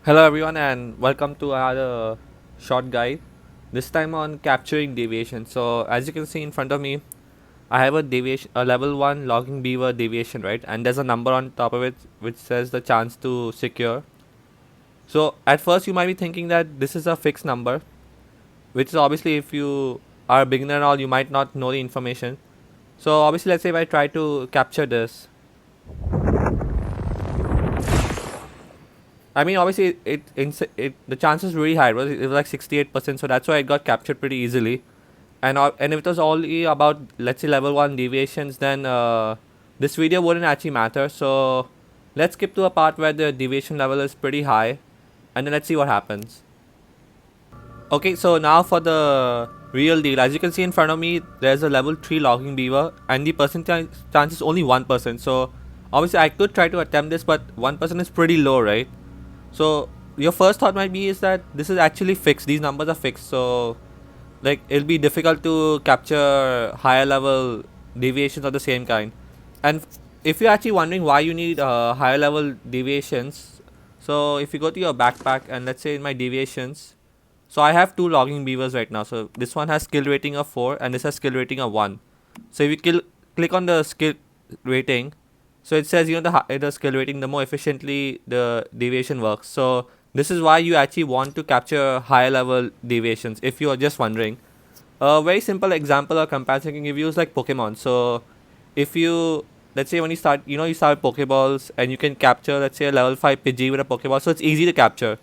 Hello everyone and welcome to another short guide. This time on capturing deviation. So as you can see in front of me, I have a deviation, a level 1 logging beaver deviation, right? And there's a number on top of it which says the chance to secure. So at first you might be thinking that this is a fixed number, which is obviously if you are a beginner and all, you might not know the information. So obviously let's say if I try to capture this, I mean, obviously, it the chances really high. It was like 68%, so that's why it got captured pretty easily. And if it was only about, let's say, level 1 deviations, then this video wouldn't actually matter. So let's skip to a part where the deviation level is pretty high, and then let's see what happens. Okay, so now for the real deal. As you can see in front of me, there's a level 3 logging beaver, and the percentage chance is only 1%. So obviously, I could try to attempt this, but 1% is pretty low, right? So your first thought might be is that this is actually fixed. These numbers are fixed. So like it'll be difficult to capture higher level deviations of the same kind. And if you're actually wondering why you need higher level deviations, so if you go to your backpack and let's say in my deviations, so I have two logging beavers right now. So this one has skill rating of 4 and this has skill rating of 1. So if you click on the skill rating, so it says the higher the skill rating, the more efficiently the deviation works. So this is why you actually want to capture higher level deviations if you are just wondering. A very simple example or comparison I can give you is like Pokemon. So if you, let's say when you start, you start with Pokeballs and you can capture, let's say, a level 5 Pidgey with a Pokeball, so it's easy to capture.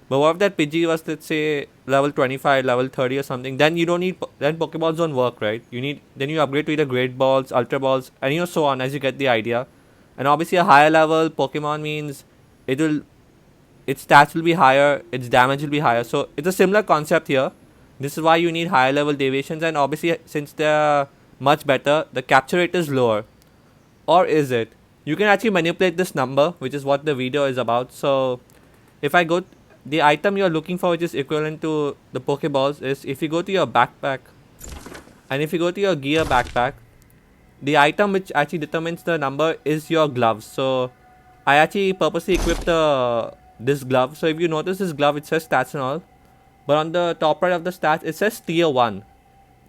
But what if that Pidgey was, let's say, level 25, level 30 or something? Then you don't need, then Pokeballs don't work, right? Then you upgrade to either Great Balls, Ultra Balls, and so on as you get the idea. And obviously a higher level Pokemon means it will, its stats will be higher, its damage will be higher. So it's a similar concept here. This is why you need higher level deviations, and obviously since they're much better, the capture rate is lower. Or is it? You can actually manipulate this number, which is what the video is about. So if I go, the item you're looking for, which is equivalent to the Pokeballs, is if you go to your backpack, and if you go to your gear backpack, the item which actually determines the number is your gloves. So I actually purposely equipped this glove. So if you notice this glove, it says stats and all, but on the top right of the stats it says tier 1.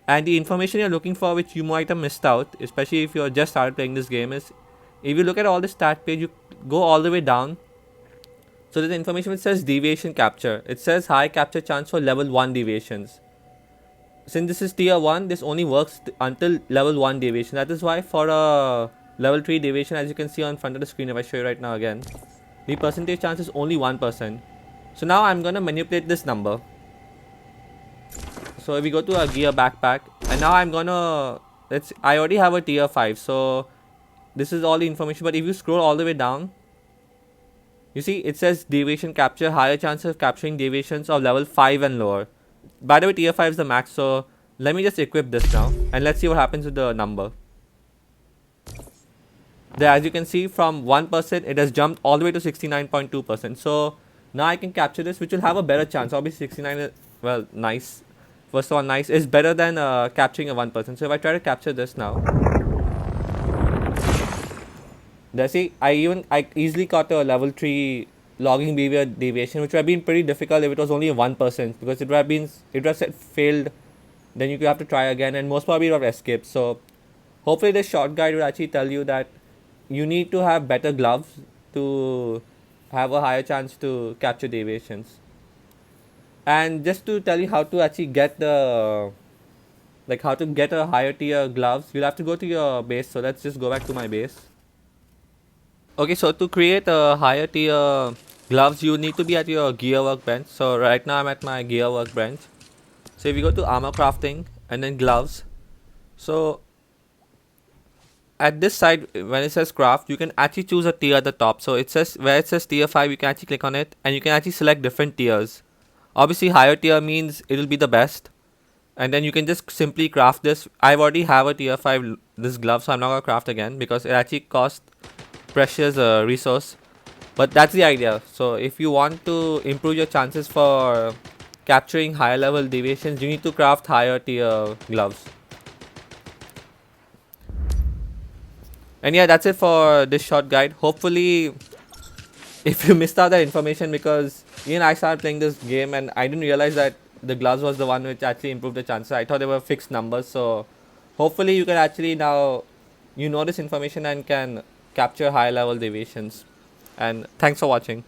And the information you're looking for, which you might have missed out, especially if you're just started playing this game, is if you look at all the stat page, you go all the way down. So there's information which says deviation capture. It says high capture chance for level 1 deviations. Since this is tier 1, this only works until level 1 deviation. That is why for a level 3 deviation, as you can see on front of the screen, if I show you right now again, the percentage chance is only 1%. So now I'm gonna manipulate this number. So if we go to a gear backpack, and now I'm gonna, I already have a tier 5, so this is all the information. But if you scroll all the way down, you see it says deviation capture, higher chance of capturing deviations of level 5 and lower. By the way, tier 5 is the max, so let me just equip this now and let's see what happens with the number. There, as you can see, from 1% it has jumped all the way to 69.2%. So now I can capture this, which will have a better chance. Obviously 69 is, well, nice. First of all, nice is better than capturing a 1%. So if I try to capture this now, there, see, I easily caught a level 3 logging behavior deviation, which would have been pretty difficult if it was only a 1%, because it would have said failed, then you could have to try again, and most probably would have escaped. So hopefully this short guide will actually tell you that you need to have better gloves to have a higher chance to capture deviations. And just to tell you how to actually get the, like, how to get a higher tier gloves, you'll have to go to your base. So let's just go back to my base. Okay, so to create a higher tier gloves, you need to be at your gear workbench. So right now I'm at my gear workbench. So if you go to armor crafting and then gloves, so at this side when it says craft, you can actually choose a tier at the top. So it says, where it says tier 5, you can actually click on it and you can actually select different tiers. Obviously higher tier means it will be the best, and then you can just simply craft this. I already have a tier 5 this glove, so I'm not gonna craft again because it actually costs precious resource. But that's the idea. So if you want to improve your chances for capturing higher level deviations, you need to craft higher tier gloves. And yeah, that's it for this short guide. Hopefully if you missed out that information, because even I started playing this game and I didn't realize that the gloves was the one which actually improved the chances. I thought they were fixed numbers. So hopefully you can actually now you know this information and can capture high level deviations. And thanks for watching.